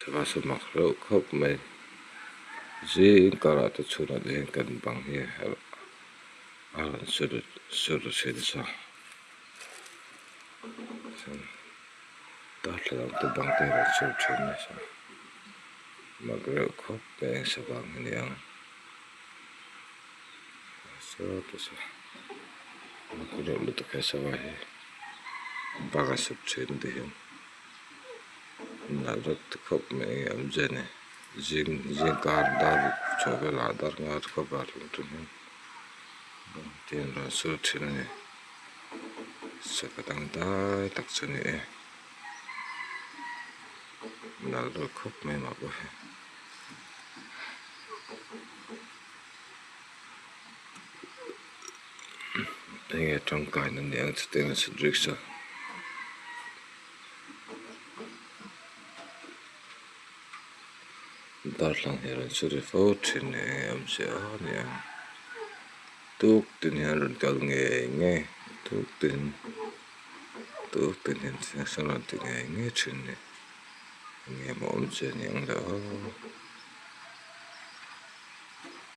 Terasa makhluk khop mai zin karata chuna de kan bang hi alan suru sensa tatlang tu bang te ra sur chuna sa makhluk khop mai sa bang niang so to sa makhluk lu to kesa wa hi baga sub chen de hin nalok tu khop mai am jene zin kar dar chobe la dar ngat ko bar tu hin tiền ra sur chuna ne sa kadang dai tak chani e nal ro khop mai ma bo nghe trong cái nó nhang sẽ tên là sự rực sa dar lang heran sự rực phô trên em sẽ nè tuk tin heran kal nghe tuk tin heran sẽ sang tin nghe trên nè nghe mồm sẽ nhang đó